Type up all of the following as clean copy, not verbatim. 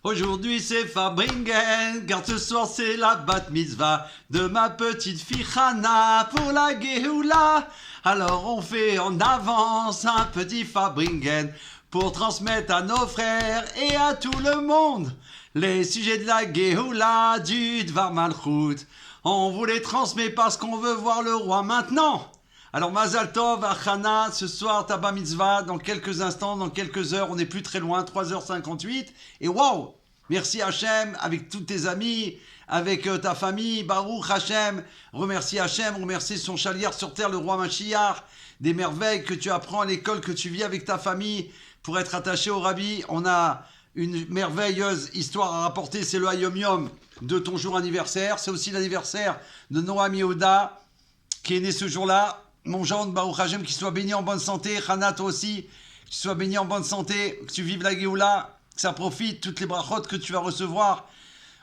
Aujourd'hui c'est Farbringen, car ce soir c'est la bat mitzvah de ma petite fille Hana pour la Géoula. Alors on fait en avance un petit Farbringen pour transmettre à nos frères et à tout le monde les sujets de la Géoula du Dvar Malchut. On vous les transmet parce qu'on veut voir le roi maintenant. Alors Mazal Tov à Hana, ce soir Tabat Mitzvah, dans quelques instants, dans quelques heures, on n'est plus très loin, 3h58. Et waouh, merci Hachem, avec tous tes amis, avec ta famille, Baruch Hachem, remercie Hachem, remercie son chalier sur terre, le roi Mashiach, des merveilles que tu apprends à l'école, que tu vis avec ta famille, pour être attaché au Rabbi. On a une merveilleuse histoire à rapporter, c'est le Hayom Yom de ton jour anniversaire. C'est aussi l'anniversaire de Noam Yehuda, qui est né ce jour-là. Mon gendre, Baruch Hashem, qu'il soit béni en bonne santé. Hana, toi aussi, que tu sois béni en bonne santé, que tu vives la Géoula, que ça profite, toutes les brachot que tu vas recevoir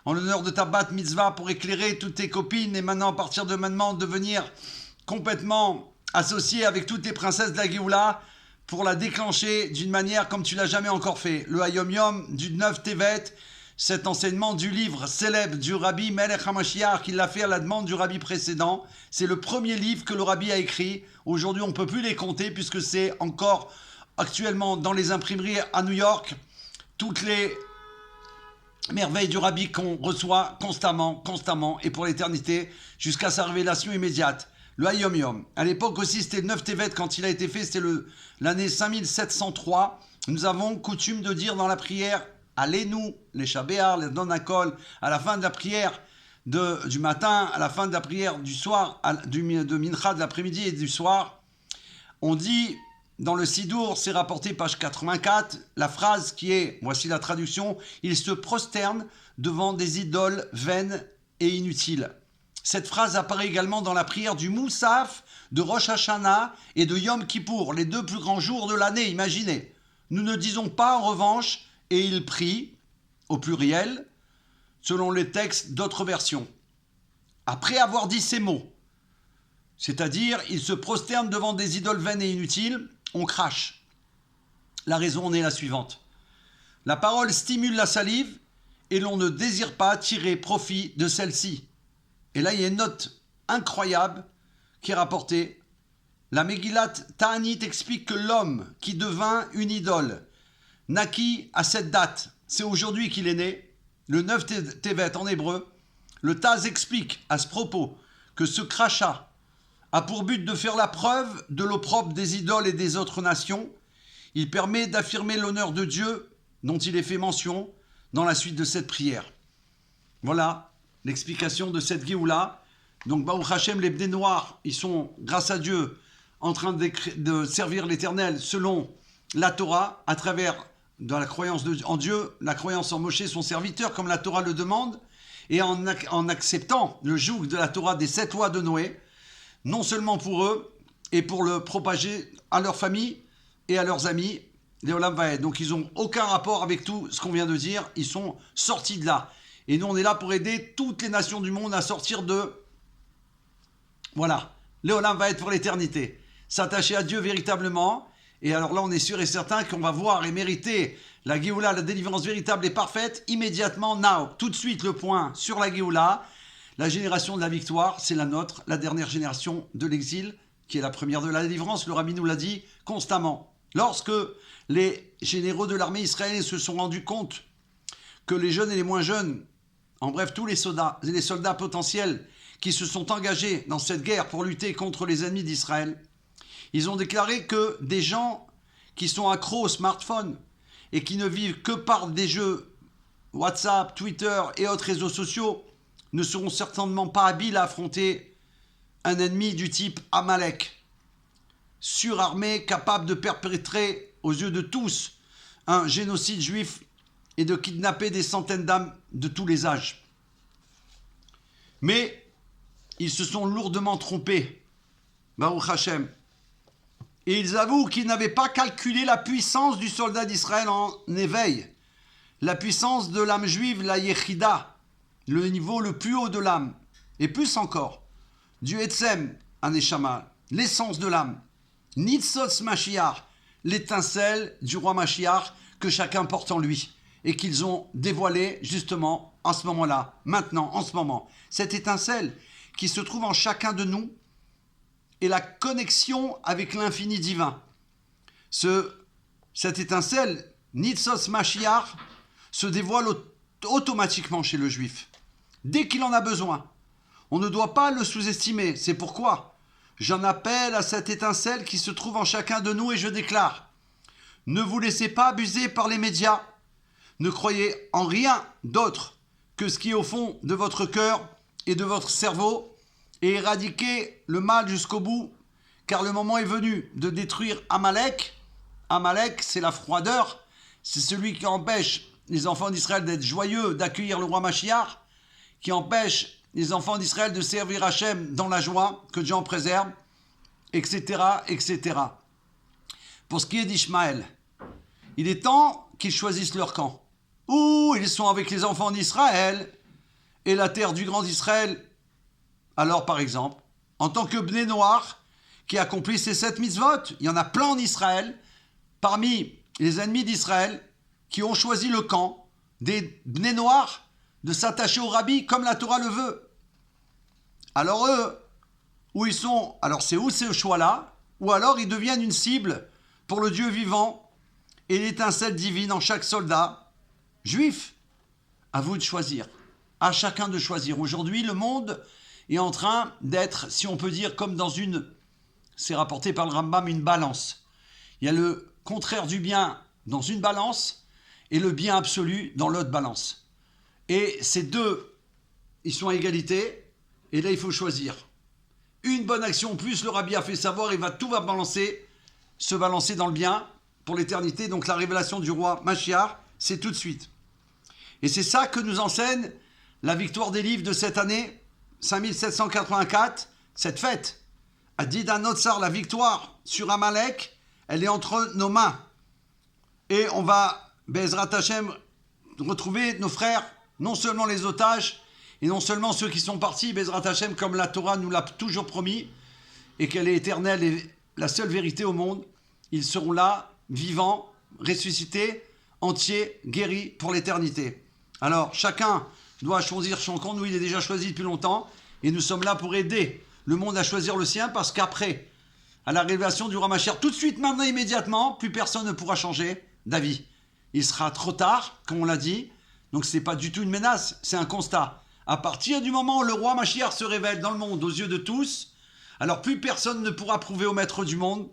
en l'honneur de ta bat mitzvah pour éclairer toutes tes copines et maintenant, à partir de maintenant, devenir complètement associé avec toutes les princesses de la Géoula pour la déclencher d'une manière comme tu l'as jamais encore fait. Le Hayom Yom du 9 Tevet, cet enseignement du livre célèbre du Rabbi Melech HaMashiach, qui l'a fait à la demande du Rabbi précédent. C'est le premier livre que le Rabbi a écrit. Aujourd'hui, on ne peut plus les compter puisque c'est encore actuellement dans les imprimeries à New York. Toutes les merveilles du Rabbi qu'on reçoit constamment et pour l'éternité jusqu'à sa révélation immédiate. Le Hayom Yom. À l'époque aussi, c'était le 9 Tevet quand il a été fait, c'était l'année 5703. Nous avons coutume de dire dans la prière Allez-nous, les Shabéar, les Donakol, à la fin de la prière du matin, à la fin de la prière du soir, de Mincha de l'après-midi et du soir, on dit, dans le Sidour, c'est rapporté page 84, la phrase qui est, voici la traduction, il se prosterne devant des idoles vaines et inutiles. Cette phrase apparaît également dans la prière du Moussaf, de Rosh Hashanah et de Yom Kippour, les deux plus grands jours de l'année, imaginez. Nous ne disons pas en revanche et il prie, au pluriel, selon les textes d'autres versions. Après avoir dit ces mots, c'est-à-dire, il se prosterne devant des idoles vaines et inutiles, on crache. La raison en est la suivante. La parole stimule la salive et l'on ne désire pas tirer profit de celle-ci. Et là, il y a une note incroyable qui est rapportée. La Megillat Ta'anit explique que l'homme qui devint une idole naquit à cette date, c'est aujourd'hui qu'il est né, le 9 Tevet en hébreu. Le Taz explique à ce propos que ce crachat a pour but de faire la preuve de l'opprobre des idoles et des autres nations. Il permet d'affirmer l'honneur de Dieu dont il est fait mention dans la suite de cette prière. Voilà l'explication de cette Géoula. Donc Baruch Hashem, les Bnei Noirs, ils sont, grâce à Dieu, en train de servir l'Éternel selon la Torah, à travers de la croyance en Dieu, la croyance en Moshe, son serviteur, comme la Torah le demande, et en acceptant le joug de la Torah des 7 lois de Noé, non seulement pour eux, et pour le propager à leur famille et à leurs amis, les Olam Vaed. Donc ils n'ont aucun rapport avec tout ce qu'on vient de dire, ils sont sortis de là. Et nous, on est là pour aider toutes les nations du monde à sortir de... Voilà, les Olam Vaed pour l'éternité. S'attacher à Dieu véritablement. Et alors là, on est sûr et certain qu'on va voir et mériter la Géoula, la délivrance véritable et parfaite, immédiatement, now. Tout de suite, le point sur la Géoula. La génération de la victoire, c'est la nôtre, la dernière génération de l'exil, qui est la première de la délivrance. Le Rabbi nous l'a dit constamment. Lorsque les généraux de l'armée israélienne se sont rendus compte que les jeunes et les moins jeunes, en bref, tous les soldats potentiels qui se sont engagés dans cette guerre pour lutter contre les ennemis d'Israël, ils ont déclaré que des gens qui sont accros au smartphone et qui ne vivent que par des jeux WhatsApp, Twitter et autres réseaux sociaux ne seront certainement pas habiles à affronter un ennemi du type Amalek, surarmé, capable de perpétrer aux yeux de tous un génocide juif et de kidnapper des centaines d'âmes de tous les âges. Mais ils se sont lourdement trompés, Baruch Hashem. Et ils avouent qu'ils n'avaient pas calculé la puissance du soldat d'Israël en éveil, la puissance de l'âme juive, la Yechida, le niveau le plus haut de l'âme, et plus encore, du Etzem, Aneshama, l'essence de l'âme, Nitzotz Mashiach, l'étincelle du roi Mashiach que chacun porte en lui. et qu'ils ont dévoilé justement en ce moment-là, maintenant, en ce moment. Cette étincelle qui se trouve en chacun de nous est la connexion avec l'infini divin. Cette étincelle, Nitzos Mashiach, se dévoile automatiquement chez le juif, dès qu'il en a besoin. On ne doit pas le sous-estimer, c'est pourquoi j'en appelle à cette étincelle qui se trouve en chacun de nous et je déclare, ne vous laissez pas abuser par les médias, ne croyez en rien d'autre que ce qui est au fond de votre cœur et de votre cerveau et éradiquez le mal jusqu'au bout, car le moment est venu de détruire Amalek. Amalek, c'est la froideur, c'est celui qui empêche les enfants d'Israël d'être joyeux, d'accueillir le roi Mashiach, qui empêche les enfants d'Israël de servir Hachem dans la joie, que Dieu en préserve, etc., etc. Pour ce qui est d'Ishmaël, il est temps qu'ils choisissent leur camp. Ou ils sont avec les enfants d'Israël et la terre du grand Israël. Alors, par exemple, en tant que Bné Noach, qui accomplit ces 7 mitzvot, il y en a plein en Israël, parmi les ennemis d'Israël, qui ont choisi le camp des Bné Noach de s'attacher au rabbi comme la Torah le veut. Alors eux, où ils sont, alors c'est où ce choix-là, ou alors ils deviennent une cible pour le Dieu vivant et l'étincelle divine en chaque soldat juif. À vous de choisir, à chacun de choisir. Aujourd'hui, le monde est en train d'être, si on peut dire, comme dans une, c'est rapporté par le Rambam, une balance. Il y a le contraire du bien dans une balance et le bien absolu dans l'autre balance. Et ces deux, ils sont à égalité, et là il faut choisir. Une bonne action plus, le rabbi a fait savoir, tout va se balancer dans le bien pour l'éternité. Donc la révélation du roi Mashiach, c'est tout de suite. Et c'est ça que nous enseigne la victoire des livres de cette année, 5784, cette fête. Adida Notsar, la victoire sur Amalek, elle est entre nos mains. Et on va, Bezrat Hashem, retrouver nos frères, non seulement les otages, et non seulement ceux qui sont partis, Bezrat Hashem, comme la Torah nous l'a toujours promis, et qu'elle est éternelle et la seule vérité au monde, ils seront là, vivants, ressuscités, entiers, guéris pour l'éternité. Alors, chacun doit choisir son camp. Nous, il est déjà choisi depuis longtemps, et nous sommes là pour aider le monde à choisir le sien, parce qu'après, à la révélation du roi Mashiach, tout de suite, maintenant, immédiatement, plus personne ne pourra changer d'avis. Il sera trop tard, comme on l'a dit, donc ce n'est pas du tout une menace, c'est un constat. À partir du moment où le roi Mashiach se révèle dans le monde aux yeux de tous, alors plus personne ne pourra prouver au maître du monde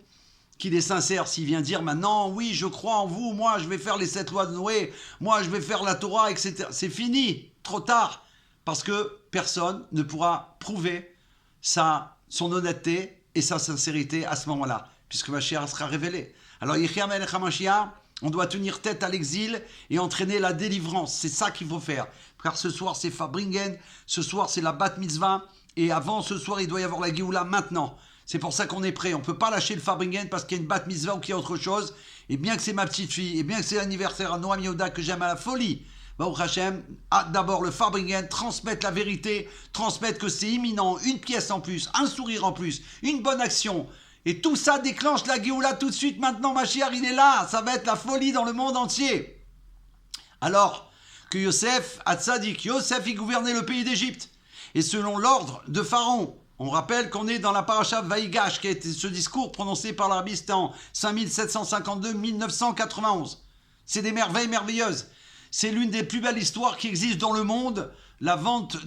qu'il est sincère s'il vient dire maintenant, oui, je crois en vous, moi je vais faire les 7 lois de Noé, moi je vais faire la Torah, etc. C'est fini, trop tard, parce que personne ne pourra prouver son honnêteté et sa sincérité à ce moment-là, puisque Mashiach sera révélé. Alors, Yechia Melech HaMashiach, on doit tenir tête à l'exil et entraîner la délivrance. C'est ça qu'il faut faire. Car ce soir, c'est Fabringen, ce soir, c'est la Bat Mitzvah, et avant ce soir, il doit y avoir la Géoula maintenant. C'est pour ça qu'on est prêt. On ne peut pas lâcher le Fabringen parce qu'il y a une Bat Mitzvah ou qu'il y a autre chose. Et bien que c'est ma petite fille, et bien que c'est l'anniversaire à Noam Yehuda que j'aime à la folie, Baruch Hashem, d'abord le Fabringen, transmettre la vérité, transmettre que c'est imminent, une pièce en plus, un sourire en plus, une bonne action. Et tout ça déclenche la Géoula tout de suite. Maintenant, Mashiach, il est là. Ça va être la folie dans le monde entier. Alors que Yosef, Hatzadik, Yosef, il gouvernait le pays d'Égypte. Et selon l'ordre de Pharaon, on rappelle qu'on est dans la paracha Vaïgash, qui a été ce discours prononcé par l'Arabie, c'était en 5752-1991. C'est des merveilles merveilleuses. C'est l'une des plus belles histoires qui existent dans le monde. La vente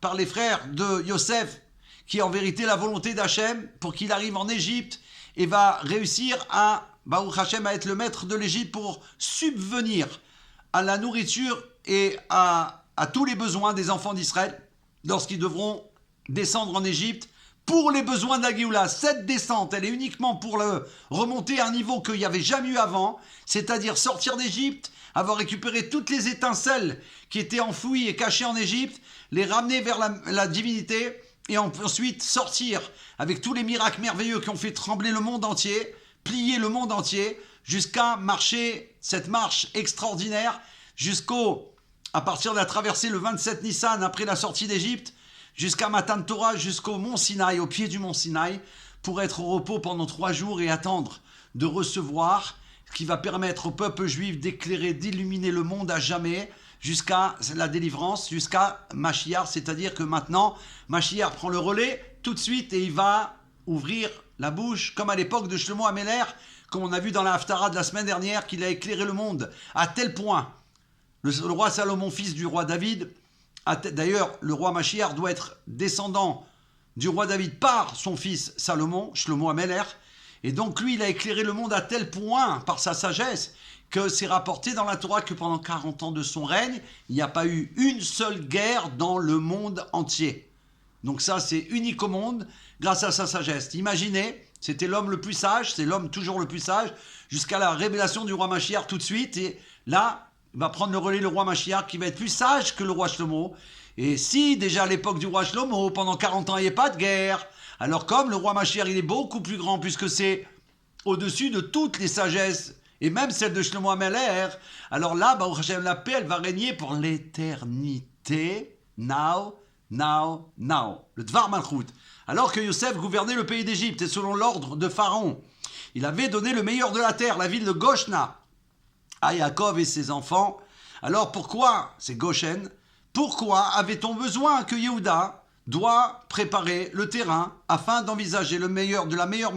par les frères de Yosef, qui est en vérité la volonté d'Hachem pour qu'il arrive en Égypte et va réussir Baruch Hashem, à être le maître de l'Égypte pour subvenir à la nourriture et à tous les besoins des enfants d'Israël lorsqu'ils devront descendre en Égypte pour les besoins de la Géoula. Cette descente, elle est uniquement pour remonter à un niveau qu'il n'y avait jamais eu avant, c'est-à-dire sortir d'Égypte, avoir récupéré toutes les étincelles qui étaient enfouies et cachées en Égypte, les ramener vers la divinité, et ensuite sortir avec tous les miracles merveilleux qui ont fait trembler le monde entier, plier le monde entier, jusqu'à marcher cette marche extraordinaire, à partir de la traversée le 27 Nissan, après la sortie d'Égypte, jusqu'à Matan Torah, jusqu'au mont Sinaï, au pied du mont Sinaï, pour être au repos pendant 3 jours et attendre de recevoir qui va permettre au peuple juif d'éclairer, d'illuminer le monde à jamais, jusqu'à la délivrance, jusqu'à Mashiach, c'est-à-dire que maintenant, Mashiach prend le relais tout de suite et il va ouvrir la bouche, comme à l'époque de Shlomo Améler, comme on a vu dans la Haftara de la semaine dernière, qu'il a éclairé le monde, à tel point. Le roi Salomon, fils du roi David, d'ailleurs, le roi Mashiach doit être descendant du roi David par son fils Salomon, Shlomo Améler, et donc lui, il a éclairé le monde à tel point, par sa sagesse, que c'est rapporté dans la Torah que pendant 40 ans de son règne, il n'y a pas eu une seule guerre dans le monde entier. Donc ça, c'est unique au monde, grâce à sa sagesse. Imaginez, c'était l'homme le plus sage, c'est l'homme toujours le plus sage, jusqu'à la révélation du roi Mashiach tout de suite, et là, il va prendre le relais le roi Mashiach, qui va être plus sage que le roi Shlomo. Et si, déjà à l'époque du roi Shlomo, pendant 40 ans, il n'y avait pas de guerre, alors comme le roi Mashiach, il est beaucoup plus grand, puisque c'est au-dessus de toutes les sagesses, et même celle de Shlomo Améler, alors là, Baruch Hashem, la paix, elle va régner pour l'éternité, now, le Dvar Malchut. Alors que Yosef gouvernait le pays d'Égypte, et selon l'ordre de Pharaon, il avait donné le meilleur de la terre, la ville de Goshna, à Yaakov et ses enfants. Alors pourquoi, c'est Goshen, pourquoi avait-on besoin que Yehuda doit préparer le terrain afin d'envisager le meilleur, de la meilleure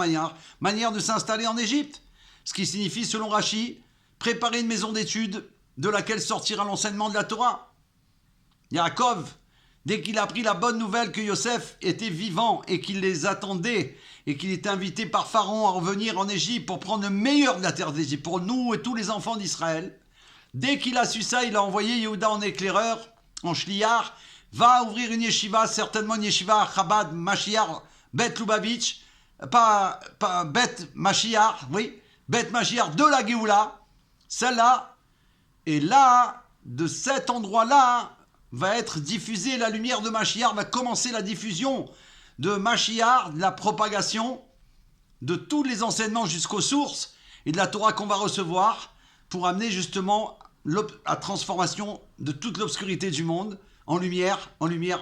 manière de s'installer en Égypte? Ce qui signifie, selon Rashi, préparer une maison d'études de laquelle sortira l'enseignement de la Torah. Yaakov, dès qu'il a appris la bonne nouvelle que Yosef était vivant et qu'il les attendait et qu'il était invité par Pharaon à revenir en Égypte pour prendre le meilleur de la terre d'Égypte, pour nous et tous les enfants d'Israël, dès qu'il a su ça, il a envoyé Yehuda en éclaireur, en shliar, va ouvrir une yeshiva, certainement une yeshiva Chabad, Mashiach, Bet Lubavitch, pas Bet Mashiach, oui, Bet Mashiach de la Géoula, celle-là, et là, de cet endroit-là, va être diffusée la lumière de Mashiach, va commencer la diffusion de Mashiach, de la propagation de tous les enseignements jusqu'aux sources et de la Torah qu'on va recevoir pour amener justement la transformation de toute l'obscurité du monde en lumière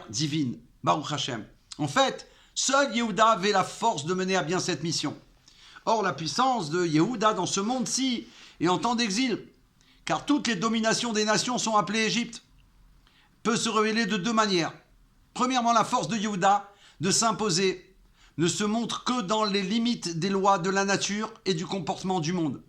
divine. Baruch Hashem. En fait, seul Yehuda avait la force de mener à bien cette mission. Or, la puissance de Yehuda dans ce monde-ci et en temps d'exil, car toutes les dominations des nations sont appelées Égypte, peut se révéler de deux manières. Premièrement, la force de Yehuda de s'imposer ne se montre que dans les limites des lois de la nature et du comportement du monde,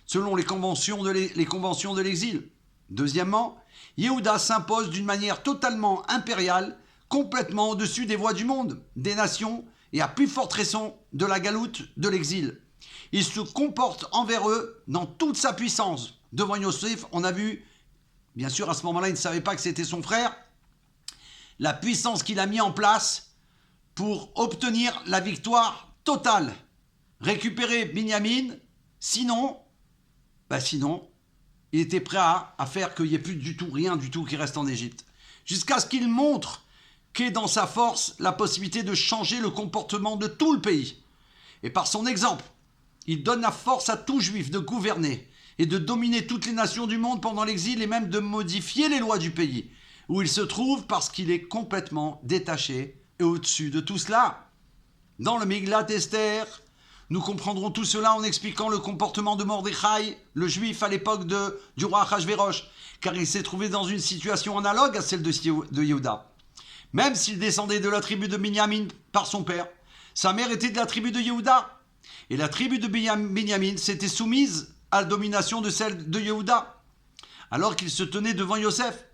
selon les conventions de l'exil. Deuxièmement, Yehuda s'impose d'une manière totalement impériale, complètement au-dessus des voies du monde, des nations, et à plus forte raison de la galoute, de l'exil. Il se comporte envers eux dans toute sa puissance. Devant Yosef, on a vu, bien sûr à ce moment-là, il ne savait pas que c'était son frère, la puissance qu'il a mis en place pour obtenir la victoire totale. Récupérer Binyamin, sinon, il était prêt à faire qu'il n'y ait plus du tout, rien du tout qui reste en Égypte. Jusqu'à ce qu'il montre qu'est dans sa force la possibilité de changer le comportement de tout le pays. Et par son exemple, il donne la force à tout juif de gouverner et de dominer toutes les nations du monde pendant l'exil et même de modifier les lois du pays où il se trouve parce qu'il est complètement détaché et au-dessus de tout cela. Dans le Miglat Esther, nous comprendrons tout cela en expliquant le comportement de Mordechai, le juif à l'époque du roi Achashverosh, car il s'est trouvé dans une situation analogue à celle de Yehuda. Même s'il descendait de la tribu de Binyamin par son père, sa mère était de la tribu de Yehuda. Et la tribu de Binyamin s'était soumise à la domination de celle de Yehuda, alors qu'il se tenait devant Yosef.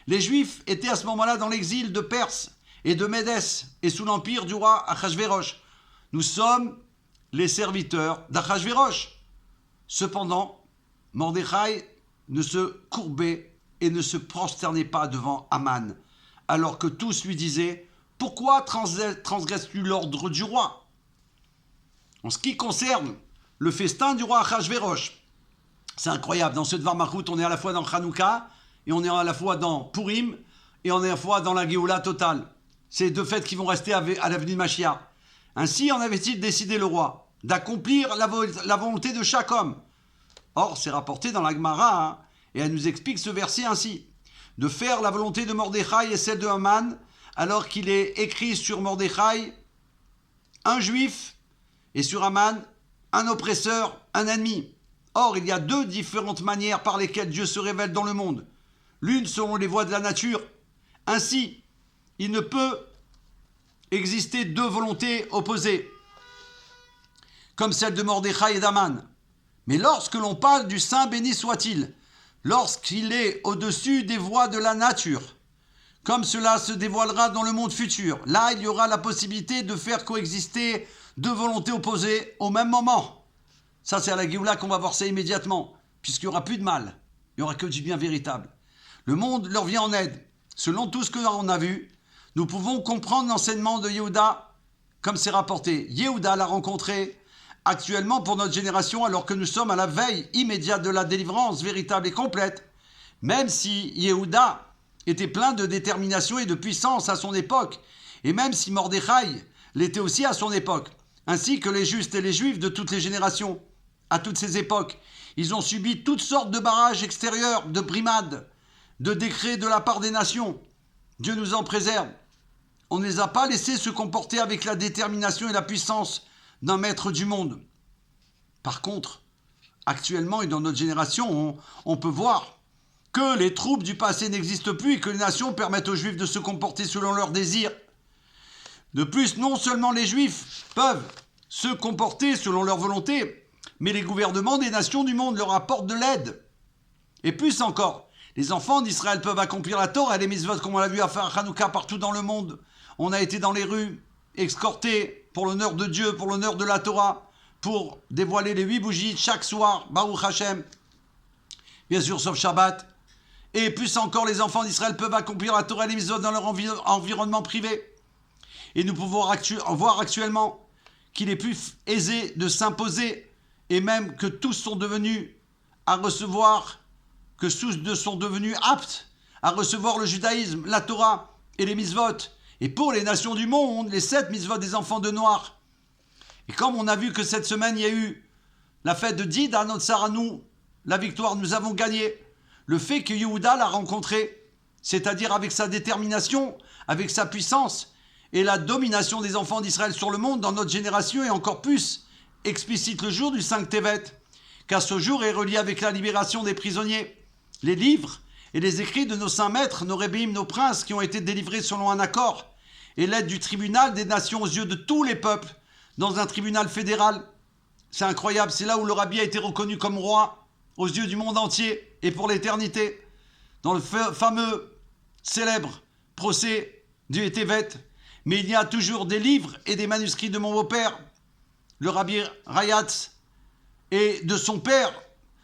Les Juifs étaient à ce moment-là dans l'exil de Perse et de Médès et sous l'empire du roi Achashverosh. Nous sommes les serviteurs d'Achashverosh. Cependant, Mordechai ne se courbait et ne se prosternait pas devant Aman, alors que tous lui disaient « Pourquoi transgresses-tu l'ordre du roi ?» En ce qui concerne le festin du roi Achashverosh, c'est incroyable. Dans ce Dvar Malchut, on est à la fois dans Hanouka, et on est à la fois dans Purim, et on est à la fois dans la Géoula totale. C'est deux fêtes qui vont rester à l'avenue de Mashiach. Ainsi en avait-il décidé le roi, d'accomplir la volonté de chaque homme. Or, c'est rapporté dans la Gemara, et elle nous explique ce verset ainsi. De faire la volonté de Mordechai et celle de Haman, alors qu'il est écrit sur Mordechai, un juif, et sur Haman, un oppresseur, un ennemi. Or, il y a deux différentes manières par lesquelles Dieu se révèle dans le monde. L'une selon les voies de la nature. Ainsi, il ne peut exister deux volontés opposées, comme celle de Mordechai et d'Aman. Mais lorsque l'on parle du Saint béni soit-il, lorsqu'il est au-dessus des voies de la nature, comme cela se dévoilera dans le monde futur, là il y aura la possibilité de faire coexister deux volontés opposées au même moment. Ça c'est à la Géoula qu'on va voir ça immédiatement, puisqu'il n'y aura plus de mal, il n'y aura que du bien véritable. Le monde leur vient en aide. Selon tout ce que l'on a vu, nous pouvons comprendre l'enseignement de Yehuda comme c'est rapporté. Yehuda l'a rencontré actuellement pour notre génération, alors que nous sommes à la veille immédiate de la délivrance véritable et complète, même si Yehuda était plein de détermination et de puissance à son époque, et même si Mordechai l'était aussi à son époque, ainsi que les justes et les juifs de toutes les générations, à toutes ces époques. Ils ont subi toutes sortes de barrages extérieurs, de brimades, de décrets de la part des nations. Dieu nous en préserve. On ne les a pas laissés se comporter avec la détermination et la puissance d'un maître du monde. Par contre, actuellement et dans notre génération, on peut voir que les troupes du passé n'existent plus et que les nations permettent aux juifs de se comporter selon leurs désirs. De plus, non seulement les juifs peuvent se comporter selon leur volonté, mais les gouvernements des nations du monde leur apportent de l'aide. Et plus encore, les enfants d'Israël peuvent accomplir la Torah et les mitzvot comme on l'a vu à faire Hanouka partout dans le monde. On a été dans les rues, escortés pour l'honneur de Dieu, pour l'honneur de la Torah, pour dévoiler les 8 bougies chaque soir, Baruch Hashem, bien sûr sauf Shabbat. Et plus encore, les enfants d'Israël peuvent accomplir la Torah et les mitzvot dans leur environnement privé. Et nous pouvons voir actuellement qu'il est plus aisé de s'imposer, et même que tous sont devenus à recevoir, que tous sont devenus aptes à recevoir le judaïsme, la Torah et les mitzvot. Et pour les nations du monde, les 7 mitzvot des enfants de Noir. Et comme on a vu que cette semaine, il y a eu la fête de Did à notre Saranou, la victoire, nous avons gagné. Le fait que Yehuda l'a rencontré, c'est-à-dire avec sa détermination, avec sa puissance, et la domination des enfants d'Israël sur le monde dans notre génération est encore plus explicite le jour du 5 Tevet, car ce jour est relié avec la libération des prisonniers, les livres et les écrits de nos saints maîtres, nos rébéim, nos princes qui ont été délivrés selon un accord, et l'aide du tribunal des nations aux yeux de tous les peuples, dans un tribunal fédéral. C'est incroyable, c'est là où le rabbi a été reconnu comme roi, aux yeux du monde entier et pour l'éternité, dans le fameux, célèbre procès du Tevet. Mais il y a toujours des livres et des manuscrits de mon beau-père, le rabbi Rayatz, et de son père,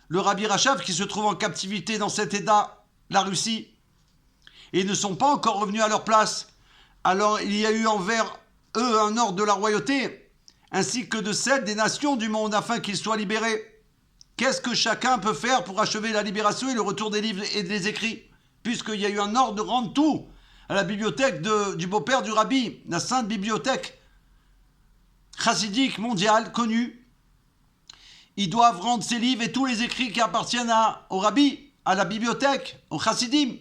le rabbi Rachav, qui se trouve en captivité dans cet État, la Russie, et ne sont pas encore revenus à leur place. Alors il y a eu envers eux un ordre de la royauté, ainsi que de celle des nations du monde, afin qu'ils soient libérés. Qu'est-ce que chacun peut faire pour achever la libération et le retour des livres et des écrits, puisqu'il y a eu un ordre de rendre tout à la bibliothèque du beau-père du rabbi, la sainte bibliothèque chassidique mondiale connue. Ils doivent rendre ces livres et tous les écrits qui appartiennent au rabbi, à la bibliothèque, au chassidim.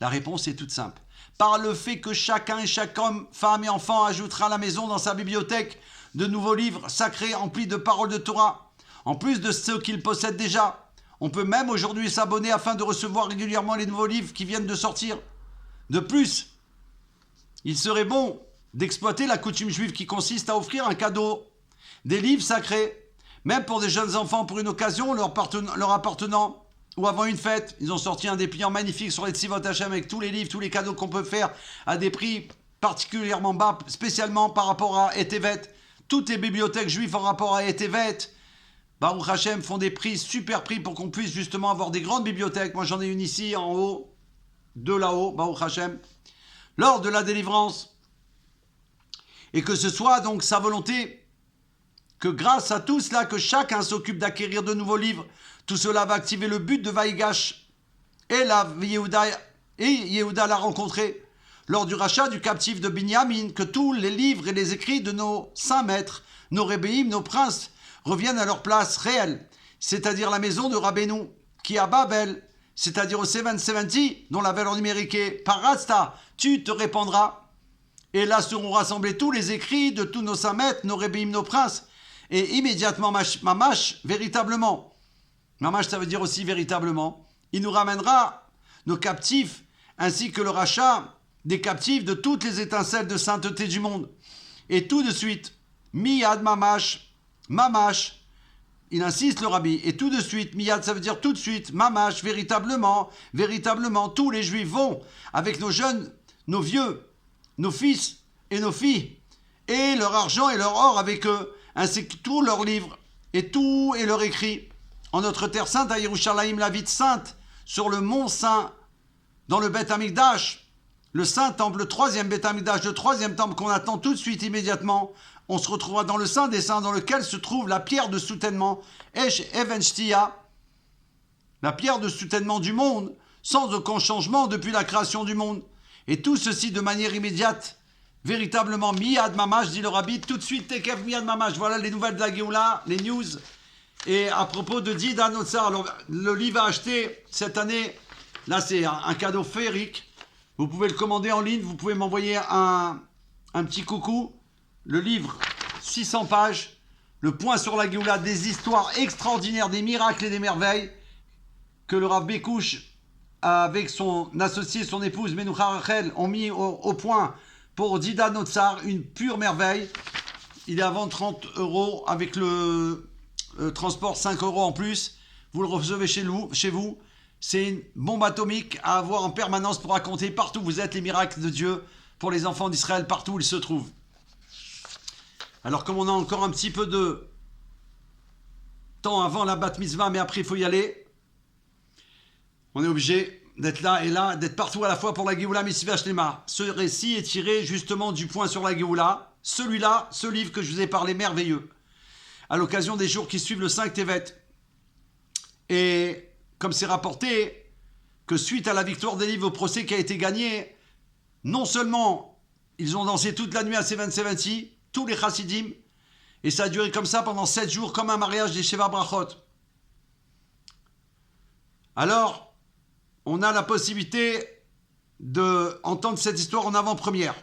La réponse est toute simple. Par le fait que chacun et chaque homme, femme et enfant ajoutera à la maison dans sa bibliothèque de nouveaux livres sacrés emplis de paroles de Torah, en plus de ceux qu'il possède déjà. On peut même aujourd'hui s'abonner afin de recevoir régulièrement les nouveaux livres qui viennent de sortir. De plus, il serait bon d'exploiter la coutume juive qui consiste à offrir un cadeau, des livres sacrés, même pour des jeunes enfants pour une occasion leur appartenant, ou avant une fête. Ils ont sorti un dépliant magnifique sur les Tzivot Hashem avec tous les livres, tous les cadeaux qu'on peut faire à des prix particulièrement bas, spécialement par rapport à Etevet. Toutes les bibliothèques juives en rapport à Etevet, Baruch Hashem, font des prix, super prix pour qu'on puisse justement avoir des grandes bibliothèques. Moi j'en ai une ici en haut, deux là-haut, Baruch Hashem, lors de la délivrance. Et que ce soit donc sa volonté, que grâce à tout cela, que chacun s'occupe d'acquérir de nouveaux livres, tout cela va activer le but de Vaïgash. Et Yehuda l'a rencontré lors du rachat du captif de Binyamin, que tous les livres et les écrits de nos saints maîtres, nos rébéim, nos princes, reviennent à leur place réelle, c'est-à-dire la maison de Rabbeinu, qui est à Babel, c'est-à-dire au 770, dont la valeur numérique est Parasta, tu te répandras. Et là seront rassemblés tous les écrits de tous nos saints maîtres, nos rébéim, nos princes, et immédiatement, mamash, véritablement, Mamash, ça veut dire aussi véritablement. Il nous ramènera nos captifs, ainsi que le rachat des captifs de toutes les étincelles de sainteté du monde. Et tout de suite, Miyad Mamash, Mamash, il insiste le rabbi, et tout de suite, Miyad, ça veut dire tout de suite, Mamash, véritablement, véritablement, tous les juifs vont, avec nos jeunes, nos vieux, nos fils et nos filles, et leur argent et leur or avec eux, ainsi que tous leurs livres, et tout est leur écrit, en notre terre sainte, à Yerushalayim, la ville sainte, sur le mont saint, dans le Beth Amikdash, le saint temple, le troisième Beth Amikdash, le troisième temple qu'on attend tout de suite, immédiatement, on se retrouvera dans le Saint des Saints, dans lequel se trouve la pierre de soutènement, Esh Even Shtia, la pierre de soutènement du monde, sans aucun changement depuis la création du monde. Et tout ceci de manière immédiate, véritablement, Miyad Mamash, dit le rabbi, tout de suite, Tekef Miyad Mamash. Voilà les nouvelles de la Géoula, les news. Et à propos de Dida Notsar, le livre à acheter cette année, là c'est un cadeau féerique. Vous pouvez le commander en ligne, vous pouvez m'envoyer un petit coucou. Le livre, 600 pages, le point sur la Géoula, des histoires extraordinaires, des miracles et des merveilles que le Rav Bekouch, avec son associé, son épouse Menoucha Rachel, ont mis au point pour Dida Notsar, une pure merveille. Il est à vendre 30 € avec le transport 5 € en plus. Vous le recevez chez vous. C'est une bombe atomique à avoir en permanence pour raconter partout où vous êtes les miracles de Dieu pour les enfants d'Israël, partout où ils se trouvent. Alors comme on a encore un petit peu de temps avant la bat mitzvah, mais après il faut y aller, on est obligé d'être là et là, d'être partout à la fois pour la Géoula Mitzvah Shlema. Ce récit est tiré justement du point sur la Géoula, celui-là, ce livre que je vous ai parlé, merveilleux, à l'occasion des jours qui suivent le 5 Tevet. Et comme c'est rapporté que suite à la victoire des livres au procès qui a été gagné, non seulement ils ont dansé toute la nuit à 770, tous les chassidim, et ça a duré comme ça pendant 7 jours, comme un mariage des Sheva Brachot. Alors, on a la possibilité d'entendre cette histoire en avant-première.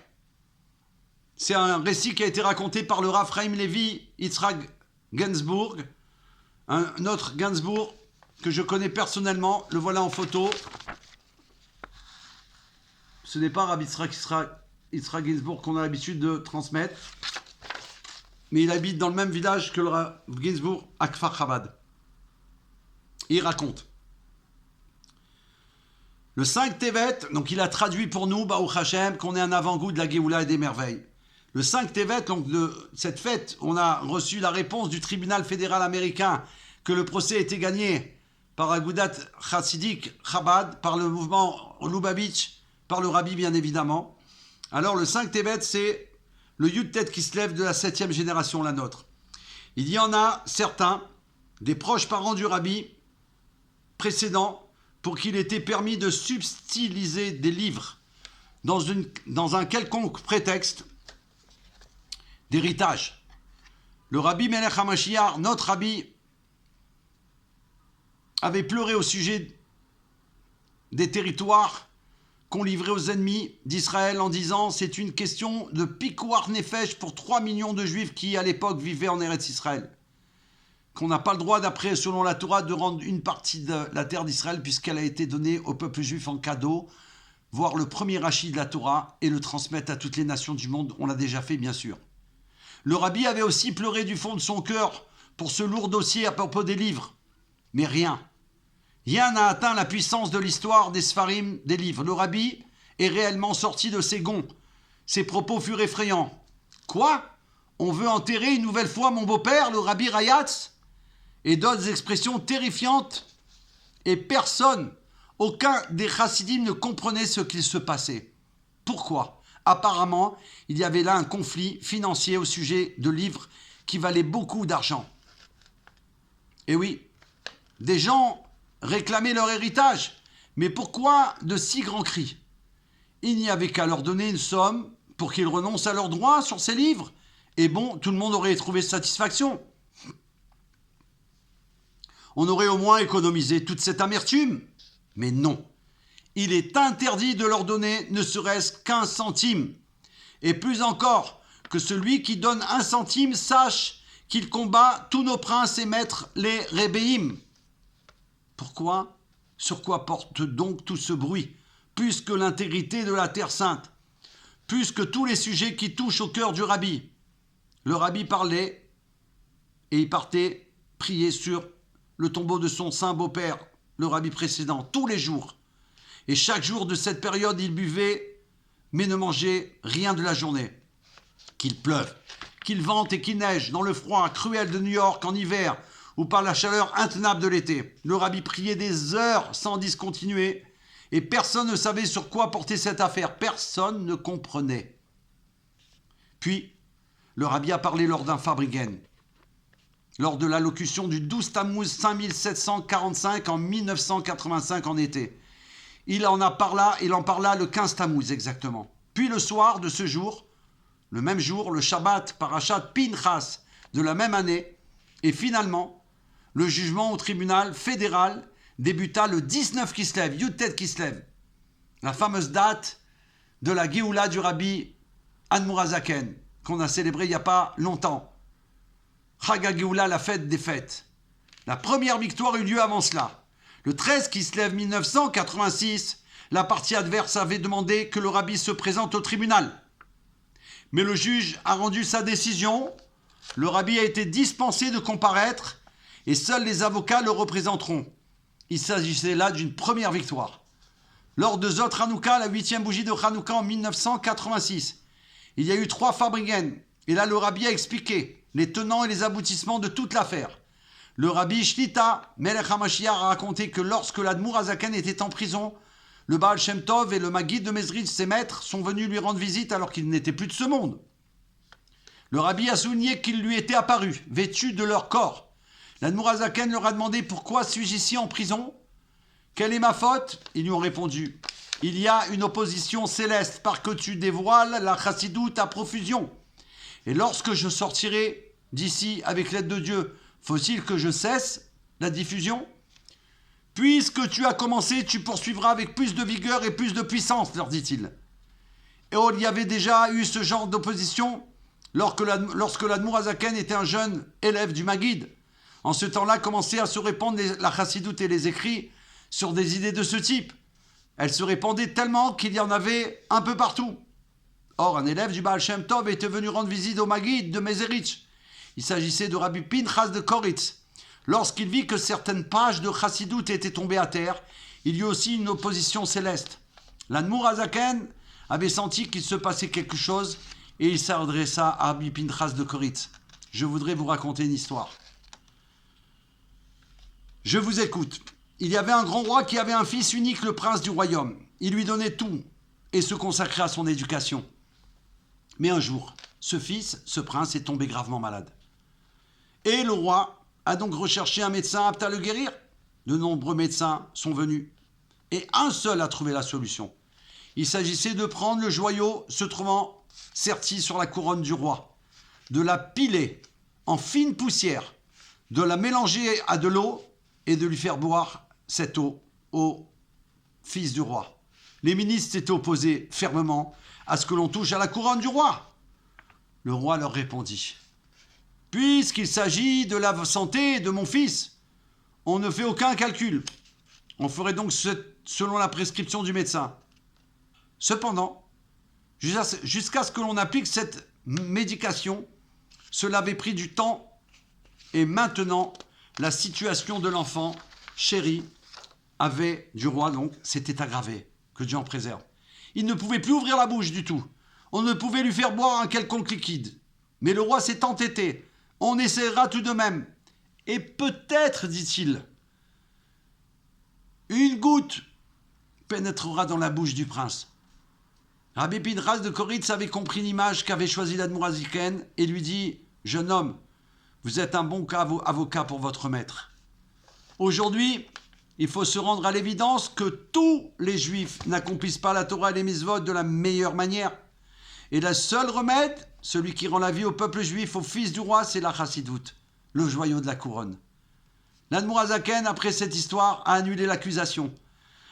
C'est un récit qui a été raconté par le Rav Chaim Levi Yitzhak Gainsbourg, un autre Gainsbourg que je connais personnellement, le voilà en photo. Ce n'est pas Rav Yitzhak Gainsbourg qu'on a l'habitude de transmettre, mais il habite dans le même village que le Rav Gainsbourg à Kfar Chabad. Il raconte. Le 5 Tevet, donc il a traduit pour nous, Baruch Hashem, qu'on ait un avant-goût de la Géoula et des merveilles. Le 5 Tevet, donc de cette fête, on a reçu la réponse du tribunal fédéral américain que le procès était gagné par Agudat Chassidik Chabad, par le mouvement Lubavitch, par le rabbi bien évidemment. Alors le 5 Tevet, c'est le Yud Tet qui se lève de la 7e génération, la nôtre. Il y en a certains, des proches parents du rabbi précédent, pour qu'il était permis de subtiliser des livres dans un quelconque prétexte d'héritage. Le rabbi Melech HaMashiach, notre rabbi, avait pleuré au sujet des territoires qu'on livrait aux ennemis d'Israël en disant c'est une question de pikuach nefesh pour 3 millions de juifs qui à l'époque vivaient en Eretz Israël. Qu'on n'a pas le droit d'après, selon la Torah, de rendre une partie de la terre d'Israël puisqu'elle a été donnée au peuple juif en cadeau, voir le premier rachis de la Torah et le transmettre à toutes les nations du monde. On l'a déjà fait, bien sûr. Le rabbi avait aussi pleuré du fond de son cœur pour ce lourd dossier à propos des livres. Mais rien n'a atteint la puissance de l'histoire des Sfarim, des livres. Le rabbi est réellement sorti de ses gonds. Ses propos furent effrayants. Quoi ? On veut enterrer une nouvelle fois mon beau-père, le rabbi Rayatz ? Et d'autres expressions terrifiantes. Et personne, aucun des chassidim ne comprenait ce qu'il se passait. Pourquoi ? Apparemment, il y avait là un conflit financier au sujet de livres qui valaient beaucoup d'argent. Et oui, des gens réclamaient leur héritage. Mais pourquoi de si grands cris ? Il n'y avait qu'à leur donner une somme pour qu'ils renoncent à leurs droits sur ces livres. Et bon, tout le monde aurait trouvé satisfaction. On aurait au moins économisé toute cette amertume. Mais non, il est interdit de leur donner ne serait-ce qu'1 centime. Et plus encore, que celui qui donne 1 centime sache qu'il combat tous nos princes et maîtres, les rébéim. Pourquoi? Sur quoi porte donc tout ce bruit? Plus que l'intégrité de la Terre Sainte, plus que tous les sujets qui touchent au cœur du rabbi. Le rabbi parlait et il partait prier sur le tombeau de son saint beau-père, le rabbi précédent, tous les jours. Et chaque jour de cette période, il buvait, mais ne mangeait rien de la journée. Qu'il pleuve, qu'il vente et qu'il neige, dans le froid cruel de New York en hiver, ou par la chaleur intenable de l'été. Le rabbi priait des heures sans discontinuer, et personne ne savait sur quoi porter cette affaire. Personne ne comprenait. Puis, le rabbi a parlé lors d'un Fabrigen, lors de l'allocution du 12 Tammuz 5745 en 1985 en été. Il en parla le 15 Tammuz exactement. Puis le soir de ce jour, le même jour, le Shabbat Parashat Pinchas de la même année, et finalement, le jugement au tribunal fédéral débuta le 19 Kislev, Yud-Tet Kislev, la fameuse date de la Géoula du rabbi Admour HaZaken, qu'on a célébré il n'y a pas longtemps. Chag HaGéoula, la fête des fêtes. La première victoire eut lieu avant cela. Le 13 Kislev 1986, la partie adverse avait demandé que le rabbi se présente au tribunal. Mais le juge a rendu sa décision, le rabbi a été dispensé de comparaître et seuls les avocats le représenteront. Il s'agissait là d'une première victoire. Lors de Zot Hanouka, la 8e bougie de Hanouka en 1986, il y a eu 3 Fabrigen et là le rabbi a expliqué les tenants et les aboutissements de toute l'affaire. Le rabbi Shlita Melech HaMashiach a raconté que lorsque l'Admour HaZaken était en prison, le Baal Shem Tov et le Maguide de Mezritch, ses maîtres, sont venus lui rendre visite alors qu'il n'était plus de ce monde. Le rabbi a souligné qu'ils lui étaient apparus, vêtus de leur corps. L'Admour HaZaken leur a demandé « Pourquoi suis-je ici en prison? Quelle est ma faute ?» Ils lui ont répondu « Il y a une opposition céleste parce que tu dévoiles la chassidoute à profusion. Et lorsque je sortirai d'ici avec l'aide de Dieu, faut-il que je cesse la diffusion? Puisque tu as commencé, tu poursuivras avec plus de vigueur et plus de puissance, leur dit-il. Et il y avait déjà eu ce genre d'opposition lorsque l'Admour HaZaken était un jeune élève du Maguide. En ce temps-là, commençait à se répandre la chassidoute et les écrits sur des idées de ce type. Elles se répandaient tellement qu'il y en avait un peu partout. Or, un élève du Baal Shem Tov était venu rendre visite au Maguide de Mezritch. Il s'agissait de Rabbi Pinchas de Koritz. Lorsqu'il vit que certaines pages de chassidoute étaient tombées à terre, il y eut aussi une opposition céleste. L'Admour HaZaken avait senti qu'il se passait quelque chose et il s'adressa à Rabbi Pinchas de Koritz. Je voudrais vous raconter une histoire. Je vous écoute. Il y avait un grand roi qui avait un fils unique, le prince du royaume. Il lui donnait tout et se consacrait à son éducation. Mais un jour, ce fils, ce prince, est tombé gravement malade. Et le roi a donc recherché un médecin apte à le guérir. De nombreux médecins sont venus. Et un seul a trouvé la solution. Il s'agissait de prendre le joyau se trouvant serti sur la couronne du roi, de la piler en fine poussière, de la mélanger à de l'eau et de lui faire boire cette eau au fils du roi. Les ministres s'étaient opposés fermement à ce que l'on touche à la couronne du roi. Le roi leur répondit « Puisqu'il s'agit de la santé de mon fils, on ne fait aucun calcul. On ferait donc selon la prescription du médecin. Cependant, jusqu'à ce que l'on applique cette médication, cela avait pris du temps et maintenant, la situation de l'enfant chéri du roi donc, s'était aggravée. Que Dieu en préserve. Il ne pouvait plus ouvrir la bouche du tout. On ne pouvait lui faire boire un quelconque liquide. Mais le roi s'est entêté. On essaiera tout de même. Et peut-être, dit-il, une goutte pénétrera dans la bouche du prince. Rabbi Pinchas de Koritz avait compris l'image qu'avait choisie l'Admour HaZaken et lui dit « Jeune homme, vous êtes un bon avocat pour votre maître. Aujourd'hui, il faut se rendre à l'évidence que tous les juifs n'accomplissent pas la Torah et les mitzvot de la meilleure manière. Et le seul remède, celui qui rend la vie au peuple juif, au fils du roi, c'est la chassidoute, le joyau de la couronne. L'Admour HaZaken, après cette histoire, a annulé l'accusation.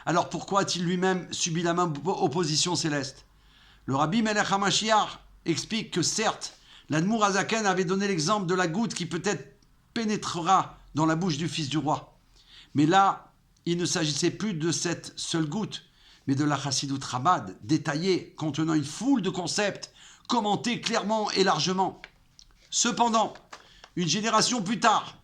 Alors pourquoi a-t-il lui-même subi la même opposition céleste? Le rabbi Melech HaMashiach explique que certes, l'Admour HaZaken avait donné l'exemple de la goutte qui peut-être pénétrera dans la bouche du fils du roi. Mais là, il ne s'agissait plus de cette seule goutte, mais de la Chassidout Chabad, détaillée, contenant une foule de concepts, commentés clairement et largement. Cependant, une génération plus tard,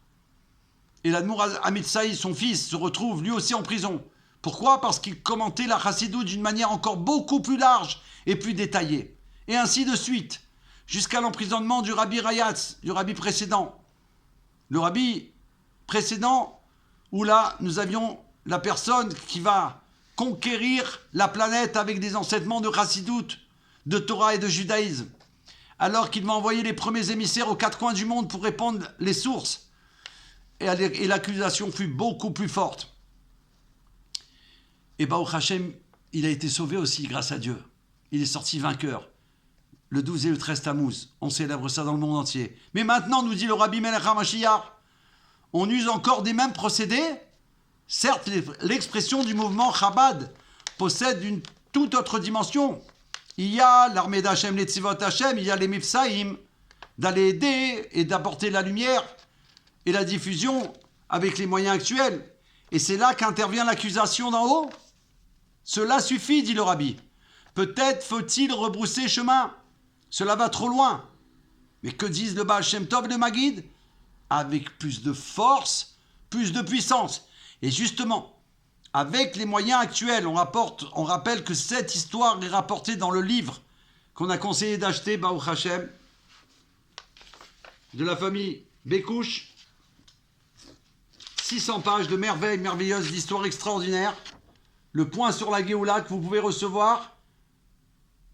et l'Admour Hamid Saïd, son fils, se retrouve lui aussi en prison. Pourquoi? Parce qu'il commentait la Chassidout d'une manière encore beaucoup plus large et plus détaillée. Et ainsi de suite, jusqu'à l'emprisonnement du Rabbi Rayatz, du Rabbi précédent. Le Rabbi précédent, où là, nous avions la personne qui va conquérir la planète avec des enseignements de Chassidout, de Torah et de judaïsme, alors qu'il va envoyer les premiers émissaires aux quatre coins du monde pour répandre les sources. Et l'accusation fut beaucoup plus forte. Et Baruch Hashem, il a été sauvé aussi grâce à Dieu. Il est sorti vainqueur. Le 12 et le 13 Tammuz, on célèbre ça dans le monde entier. Mais maintenant, nous dit le Rabbi Melech HaMashiach, on use encore des mêmes procédés. Certes, l'expression du mouvement Chabad possède une toute autre dimension. Il y a l'armée d'Hachem, les Tzivot Hachem, il y a les Mifsaïm, d'aller aider et d'apporter la lumière et la diffusion avec les moyens actuels. Et c'est là qu'intervient l'accusation d'en haut. Cela suffit, dit le Rabbi. Peut-être faut-il rebrousser chemin. Cela va trop loin. Mais que disent le Baal Shem Tov et le Maguid? Avec plus de force, plus de puissance. Et justement, avec les moyens actuels, on rappelle que cette histoire est rapportée dans le livre qu'on a conseillé d'acheter, Baruch Hashem, de la famille Bekouche. 600 pages de merveilles merveilleuses, d'histoires extraordinaires. Le point sur la Géoula que vous pouvez recevoir.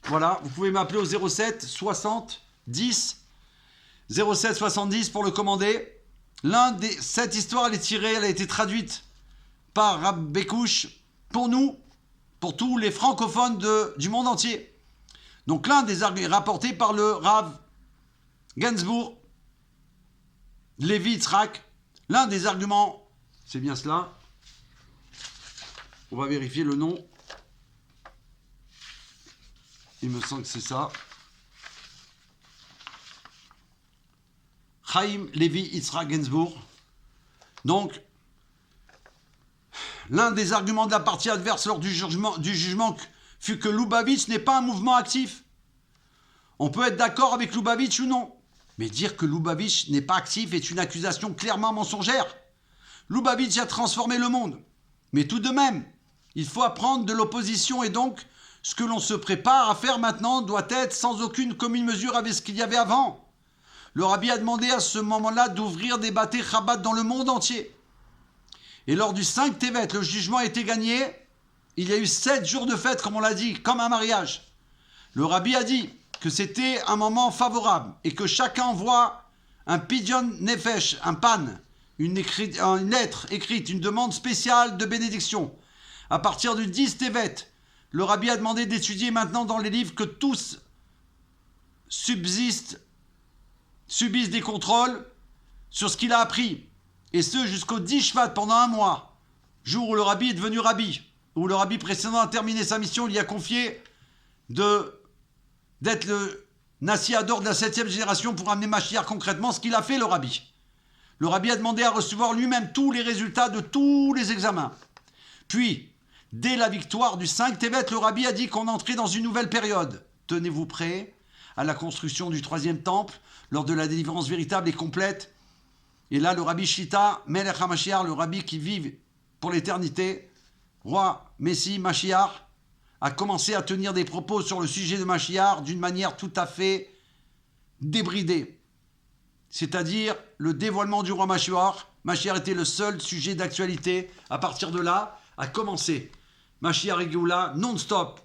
Voilà, vous pouvez m'appeler au 07 60 10 07 70 pour le commander. Cette histoire, elle a été traduite par Rab Bekouche pour nous, pour tous les francophones du monde entier. Donc l'un des arguments rapportés par le Rav Gainsbourg, Lévi Yitzhak, l'un des arguments, c'est bien cela. On va vérifier le nom. Il me semble que c'est ça. Chaim Lévi Yitzhak Gainsbourg. Donc, l'un des arguments de la partie adverse lors du jugement fut que Lubavitch n'est pas un mouvement actif. On peut être d'accord avec Lubavitch ou non, mais dire que Lubavitch n'est pas actif est une accusation clairement mensongère. Lubavitch a transformé le monde. Mais tout de même, il faut apprendre de l'opposition et donc, ce que l'on se prépare à faire maintenant doit être sans aucune commune mesure avec ce qu'il y avait avant. Le Rabbi a demandé à ce moment-là d'ouvrir des bâtés Chabad dans le monde entier. Et lors du 5 Tevet, le jugement a été gagné. Il y a eu 7 jours de fête, comme on l'a dit, comme un mariage. Le Rabbi a dit que c'était un moment favorable et que chacun envoie un pidyon nefesh, un pan, une lettre écrite, une demande spéciale de bénédiction. À partir du 10 Tevet, le Rabbi a demandé d'étudier maintenant dans les livres que tous subissent des contrôles sur ce qu'il a appris. Et ce jusqu'au 10 Shvat pendant un mois, jour où le Rabbi est devenu Rabbi, où le Rabbi précédent a terminé sa mission, il y a confié d'être le Nassi Ador de la 7e génération pour amener Mashiach concrètement, ce qu'il a fait le Rabbi. Le Rabbi a demandé à recevoir lui-même tous les résultats de tous les examens. Puis, dès la victoire du 5 Tevet, le Rabbi a dit qu'on entrait dans une nouvelle période. Tenez-vous prêts à la construction du 3e temple, lors de la délivrance véritable et complète. Et là, le Rabbi Shita, Melech HaMashiach, le Rabbi qui vit pour l'éternité, roi, Messie, Mashiach, a commencé à tenir des propos sur le sujet de Mashiach d'une manière tout à fait débridée. C'est-à-dire le dévoilement du roi Mashiach. Mashiach était le seul sujet d'actualité. À partir de là, a commencé Mashiach et Géoula non-stop,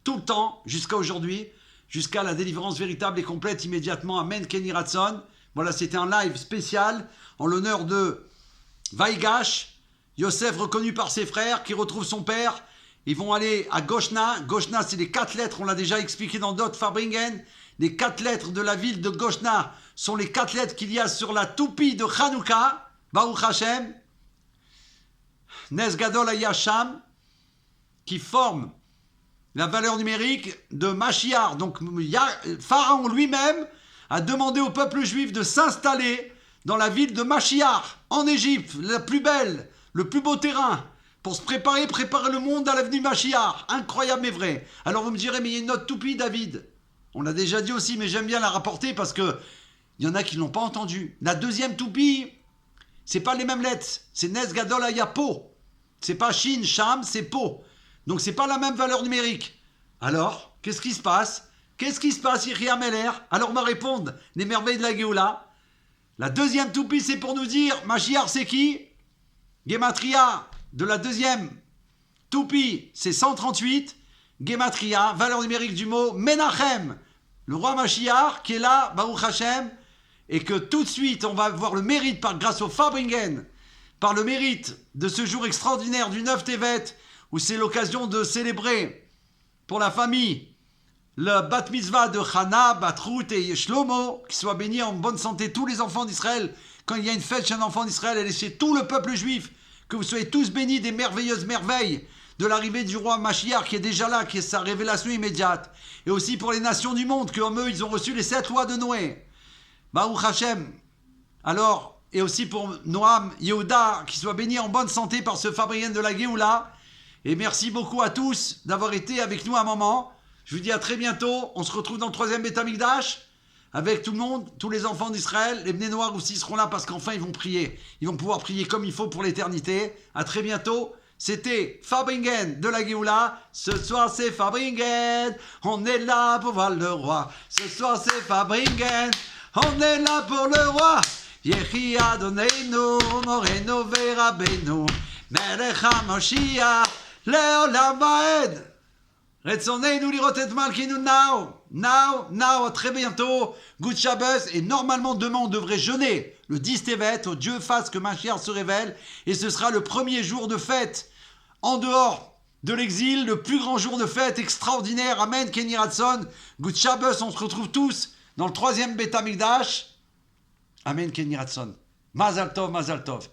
tout le temps, jusqu'à aujourd'hui, jusqu'à la délivrance véritable et complète immédiatement. Amen, Kenny Ratson. Voilà, c'était un live spécial en l'honneur de Vaigash, Yosef reconnu par ses frères, qui retrouve son père. Ils vont aller à Goshna. Goshna, c'est les 4 lettres, on l'a déjà expliqué dans d'autres Farbringen. Les 4 lettres de la ville de Goshna sont les 4 lettres qu'il y a sur la toupie de Hanouka, Baruch Hashem, Nes Gadol Hayasham, qui forment la valeur numérique de Mashiach. Donc, Pharaon lui-même a demandé au peuple juif de s'installer dans la ville de Mashiach, en Égypte, la plus belle, le plus beau terrain, pour se préparer le monde à l'avenue Mashiach. Incroyable mais vrai. Alors vous me direz, mais il y a une autre toupie, David. On l'a déjà dit aussi, mais j'aime bien la rapporter parce que il y en a qui ne l'ont pas entendu. La deuxième toupie, c'est pas les mêmes lettres. C'est Nes Gadol Aya Po. C'est pas Shin, Sham, c'est Po. Donc c'est pas la même valeur numérique. Alors, qu'est-ce qui se passe? Qu'est-ce qui se passe, Yria Meller? Alors on va répondre, les merveilles de la Géoula. La deuxième toupie, c'est pour nous dire, Mashiach, c'est qui? Gematria de la deuxième toupie, c'est 138. Gematria, valeur numérique du mot Menachem, le roi Mashiach qui est là, Baruch Hashem, et que tout de suite on va voir le mérite grâce au Fabringen, par le mérite de ce jour extraordinaire du 9 Tevet, où c'est l'occasion de célébrer pour la famille le bat mitzvah de Chana, Bat Ruth et Shlomo, qui soient bénis en bonne santé tous les enfants d'Israël. Quand il y a une fête chez un enfant d'Israël, elle est chez tout le peuple juif. Que vous soyez tous bénis des merveilleuses merveilles de l'arrivée du roi Mashiach qui est déjà là, qui est sa révélation immédiate. Et aussi pour les nations du monde, comme eux, ils ont reçu les 7 lois de Noé. Baruch Hashem. Alors, et aussi pour Noam, Yehuda, qui soit béni en bonne santé par ce Fabien de la Géoula. Et merci beaucoup à tous d'avoir été avec nous un moment. Je vous dis à très bientôt. On se retrouve dans le 3e Beth Amikdash avec tout le monde, tous les enfants d'Israël. Les Bnei Noirs aussi seront là parce qu'enfin ils vont prier. Ils vont pouvoir prier comme il faut pour l'éternité. À très bientôt. C'était Fabringen de la Géoula. Ce soir c'est Fabringen. On est là pour voir le roi. Ce soir c'est Fabringen. On est là pour le roi. Yehi Adonenu, Moreno Verabenu. Melech HaMoshiach, Leolam Vaed. Retzonenu lirot et malkinu now, à très bientôt, Good Shabbos, et normalement demain on devrait jeûner le 10 Tevet, au Dieu fasse que Mashiach se révèle, et ce sera le premier jour de fête, en dehors de l'exil, le plus grand jour de fête extraordinaire, Amen, Kenny Ratson, Good Shabbos, on se retrouve tous dans le 3e Beth Amikdash, Amen, Kenny Ratson, Mazal Tov, Mazal Tov.